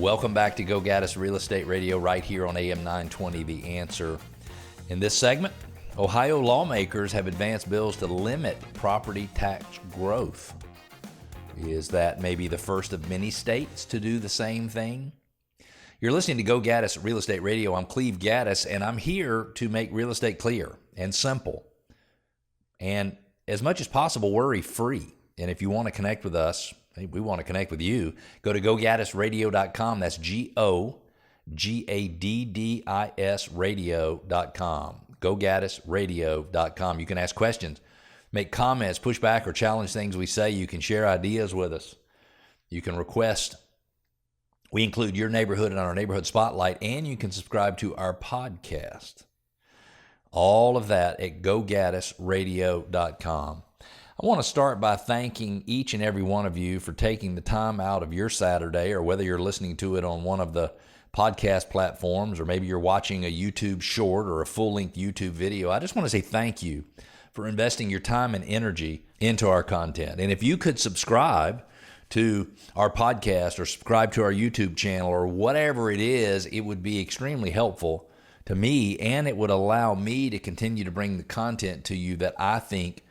Welcome back to Go Gaddis Real Estate Radio right here on AM 920, The Answer. In this segment, Ohio lawmakers have advanced bills to limit property tax growth. Is that maybe the first of many states to do the same thing? You're listening to Go Gaddis Real Estate Radio. I'm Cleve Gaddis, and I'm here to make real estate clear and simple, and as much as possible, worry-free. And if you want to connect with us, we want to connect with you, go to gogaddisradio.com. That's GOGADDIS radio.com. gogaddisradio.com. You can ask questions, make comments, push back, or challenge things we say. You can share ideas with us. You can request. We include your neighborhood in our neighborhood spotlight, and you can subscribe to our podcast. All of that at gogaddisradio.com. I want to start by thanking each and every one of you for taking the time out of your Saturday, or whether you're listening to it on one of the podcast platforms, or maybe you're watching a YouTube short or a full-length YouTube video. I just want to say thank you for investing your time and energy into our content. And if you could subscribe to our podcast or subscribe to our YouTube channel or whatever it is, it would be extremely helpful to me, and it would allow me to continue to bring the content to you that I think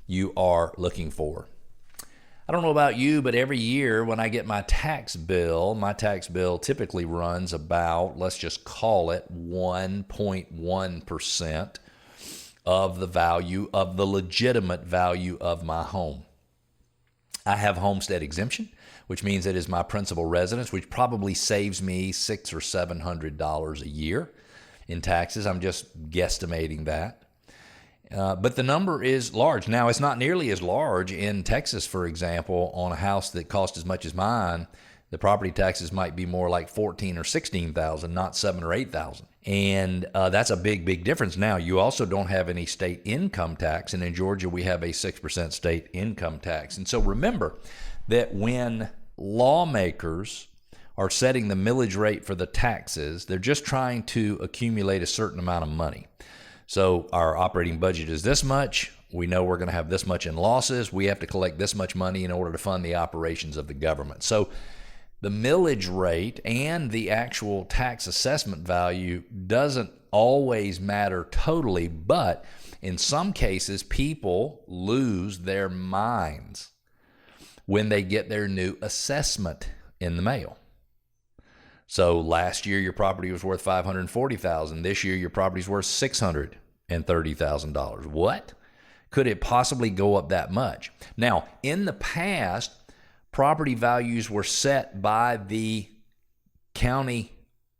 you are looking for. I don't know about you, but every year when I get my tax bill typically runs about, let's just call it 1.1% of the value of the legitimate value of my home. I have homestead exemption, which means it is my principal residence, which probably saves me $600 or $700 a year in taxes. I'm just guesstimating that. But the number is large. Now, it's not nearly as large in Texas, for example. On a house that costs as much as mine, the property taxes might be more like $14,000 or $16,000, not $7,000 or $8,000. And that's a big, big difference. Now, you also don't have any state income tax. And in Georgia, we have a 6% state income tax. And so remember that when lawmakers are setting the millage rate for the taxes, they're just trying to accumulate a certain amount of money. So our operating budget is this much. We know we're going to have this much in losses. We have to collect this much money in order to fund the operations of the government. So the millage rate and the actual tax assessment value doesn't always matter totally, but in some cases, people lose their minds when they get their new assessment in the mail. So last year, your property was worth $540,000. This year, your property's worth $630,000. What? Could it possibly go up that much? Now, in the past, property values were set by the county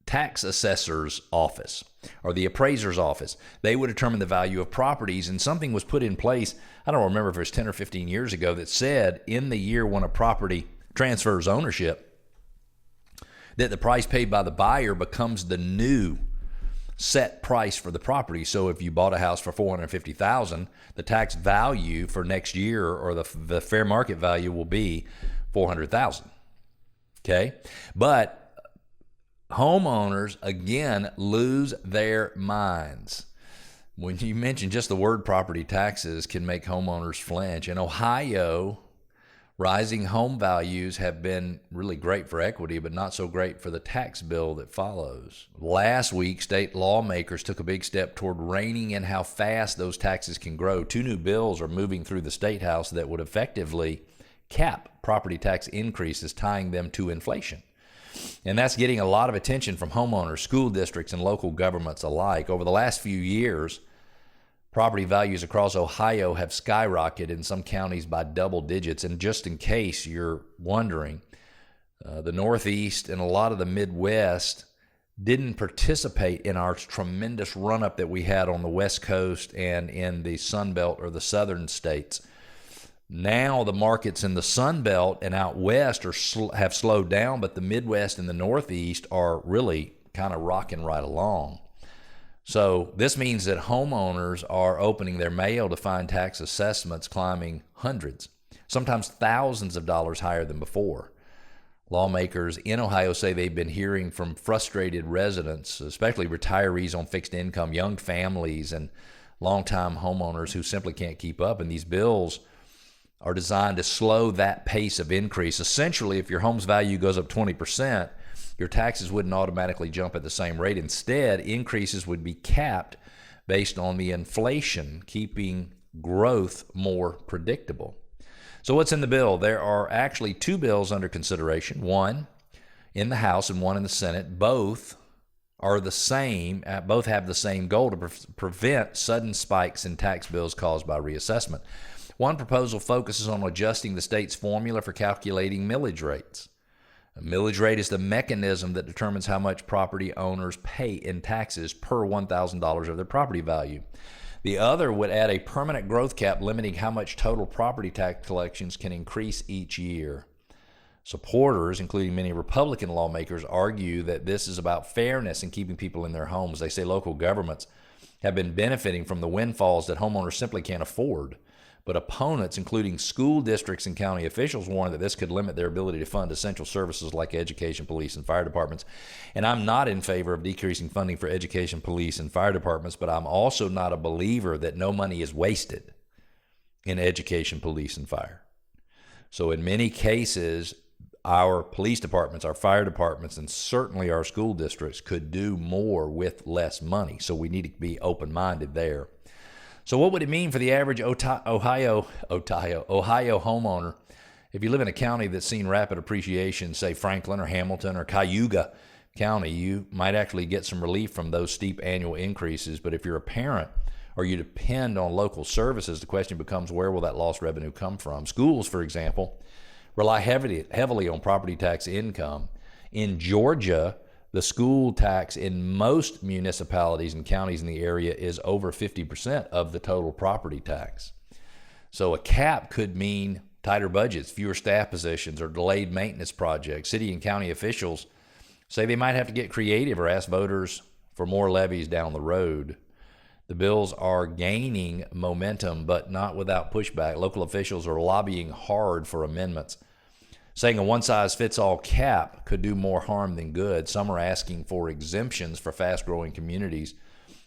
tax assessor's office or the appraiser's office. They would determine the value of properties, and something was put in place, I don't remember if it was 10 or 15 years ago, that said in the year when a property transfers ownership, that the price paid by the buyer becomes the new set price for the property. So if you bought a house for $450,000, the tax value for next year, or the fair market value, will be $400,000. Okay? But homeowners, again, lose their minds. When you mention just the word property taxes can make homeowners flinch. In Ohio, rising home values have been really great for equity, but not so great for the tax bill that follows. Last week, state lawmakers took a big step toward reining in how fast those taxes can grow. 2 new bills are moving through the State House that would effectively cap property tax increases, tying them to inflation. And that's getting a lot of attention from homeowners, school districts, and local governments alike. Over the last few years, property values across Ohio have skyrocketed, in some counties by double digits. And just in case you're wondering, the Northeast and a lot of the Midwest didn't participate in our tremendous run-up that we had on the West Coast and in the Sun Belt or the southern states. Now the markets in the Sun Belt and out west have slowed down, but the Midwest and the Northeast are really kind of rocking right along. So this means that homeowners are opening their mail to find tax assessments climbing hundreds, sometimes thousands of dollars higher than before. Lawmakers in Ohio say they've been hearing from frustrated residents, especially retirees on fixed income, young families, and longtime homeowners who simply can't keep up. And these bills are designed to slow that pace of increase. Essentially, if your home's value goes up 20%, your taxes wouldn't automatically jump at the same rate. Instead, increases would be capped based on the inflation, keeping growth more predictable. So what's in the bill? There are actually two bills under consideration, one in the House and one in the Senate. Both are the same, both have the same goal to prevent sudden spikes in tax bills caused by reassessment. One proposal focuses on adjusting the state's formula for calculating millage rates. A millage rate is the mechanism that determines how much property owners pay in taxes per $1,000 of their property value. The other would add a permanent growth cap limiting how much total property tax collections can increase each year. Supporters, including many Republican lawmakers, argue that this is about fairness and keeping people in their homes. They say local governments have been benefiting from the windfalls that homeowners simply can't afford. But opponents, including school districts and county officials, warn that this could limit their ability to fund essential services like education, police, and fire departments. And I'm not in favor of decreasing funding for education, police, and fire departments, but I'm also not a believer that no money is wasted in education, police, and fire. So in many cases, our police departments, our fire departments, and certainly our school districts could do more with less money. So we need to be open-minded there. So what would it mean for the average Ohio homeowner if you live in a county that's seen rapid appreciation, say Franklin or Hamilton or Cayuga County? You might actually get some relief from those steep annual increases. But if you're a parent or you depend on local services, the question becomes, where will that lost revenue come from? Schools, for example, rely heavily on property tax income. In Georgia, the school tax in most municipalities and counties in the area is over 50% of the total property tax. So a cap could mean tighter budgets, fewer staff positions, or delayed maintenance projects. City and county officials say they might have to get creative or ask voters for more levies down the road. The bills are gaining momentum, but not without pushback. Local officials are lobbying hard for amendments, saying a one-size-fits-all cap could do more harm than good. Some are asking for exemptions for fast-growing communities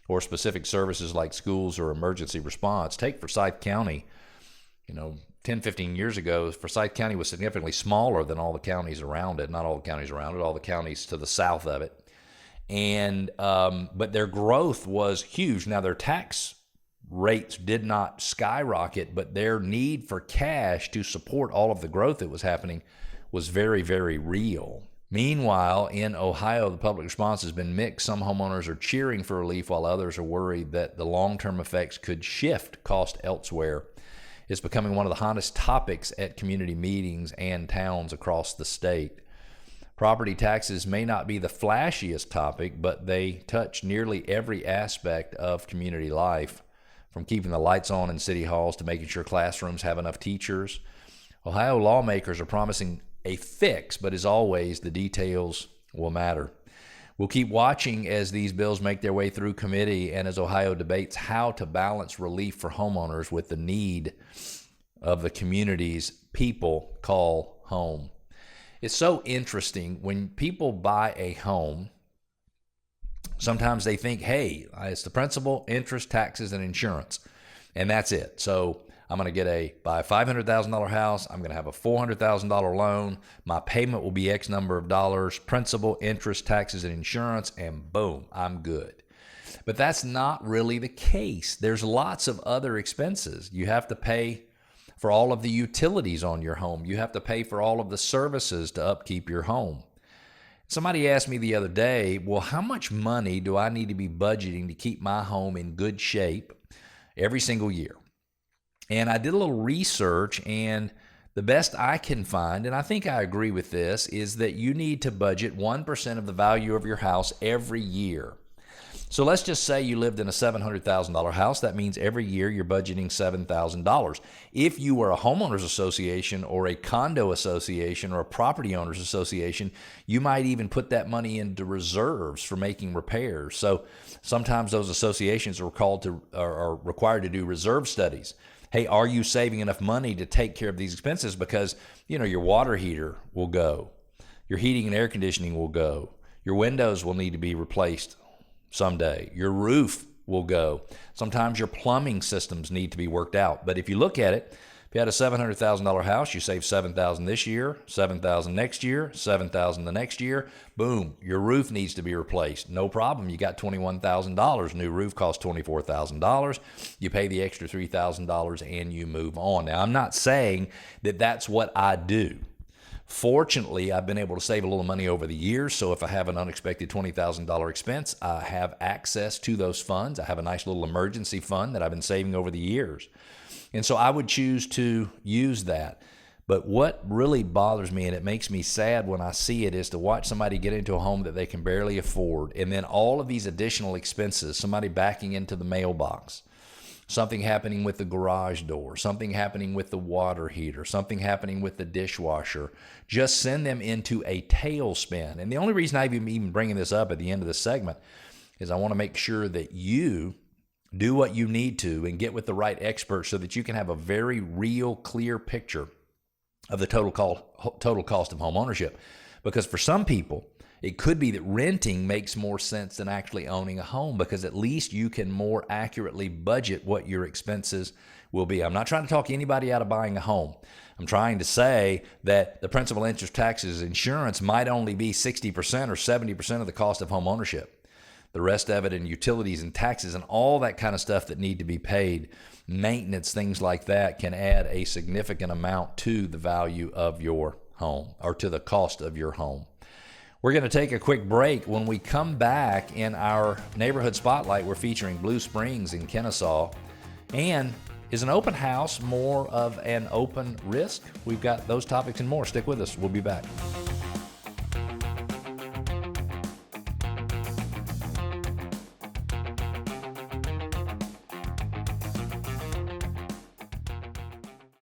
or specific services like schools or emergency response. Take Forsyth County. 10, 15 years ago, Forsyth County was significantly smaller than all the counties around it. Not all the counties around it, all the counties to the south of it. And but their growth was huge. Now, their tax rates did not skyrocket, but their need for cash to support all of the growth that was happening was very, very real. Meanwhile, in Ohio, the public response has been mixed. Some homeowners are cheering for relief, while others are worried that the long-term effects could shift cost elsewhere. It's becoming one of the hottest topics at community meetings and towns across the state. Property taxes may not be the flashiest topic, but they touch nearly every aspect of community life, from keeping the lights on in city halls to making sure classrooms have enough teachers. Ohio lawmakers are promising a fix, but as always, the details will matter. We'll keep watching as these bills make their way through committee and as Ohio debates how to balance relief for homeowners with the need of the communities people call home. It's so interesting when people buy a home. Sometimes they think, hey, it's the principal, interest, taxes, and insurance, and that's it. So I'm going to buy a $500,000 house. I'm going to have a $400,000 loan. My payment will be X number of dollars, principal, interest, taxes, and insurance, and boom, I'm good. But that's not really the case. There's lots of other expenses. You have to pay for all of the utilities on your home. You have to pay for all of the services to upkeep your home. Somebody asked me the other day, well, how much money do I need to be budgeting to keep my home in good shape every single year? And I did a little research, and the best I can find, and I think I agree with this, is that you need to budget 1% of the value of your house every year. So let's just say you lived in a $700,000 house. That means every year you're budgeting $7,000. If you were a homeowners association or a condo association or a property owners association, you might even put that money into reserves for making repairs. So sometimes those associations are required to do reserve studies. Hey, are you saving enough money to take care of these expenses? Because, your water heater will go. Your heating and air conditioning will go. Your windows will need to be replaced someday. Your roof will go. Sometimes your plumbing systems need to be worked out. But if you look at it, you had a $700,000 house, you save $7,000 this year, $7,000 next year, $7,000 the next year. Boom, your roof needs to be replaced. No problem. You got $21,000. New roof costs $24,000. You pay the extra $3,000 and you move on. Now, I'm not saying that that's what I do. Fortunately, I've been able to save a little money over the years, so if I have an unexpected $20,000 expense, I have access to those funds. I have a nice little emergency fund that I've been saving over the years. And so I would choose to use that. But what really bothers me, and it makes me sad when I see it, is to watch somebody get into a home that they can barely afford, and then all of these additional expenses, somebody backing into the mailbox, something happening with the garage door, something happening with the water heater, something happening with the dishwasher, just send them into a tailspin. And the only reason I'm even bringing this up at the end of the segment is I want to make sure that you do what you need to and get with the right experts so that you can have a very real, clear picture of the total cost of home ownership. Because for some people, it could be that renting makes more sense than actually owning a home, because at least you can more accurately budget what your expenses will be. I'm not trying to talk anybody out of buying a home. I'm trying to say that the principal, interest, taxes, insurance might only be 60% or 70% of the cost of home ownership. The rest of it in utilities and taxes and all that kind of stuff that need to be paid, maintenance, things like that, can add a significant amount to the value of your home, or to the cost of your home. We're going to take a quick break. When we come back in our neighborhood spotlight, we're featuring Blue Springs in Kennesaw. And is an open house more of an open risk? We've got those topics and more. Stick with us. We'll be back.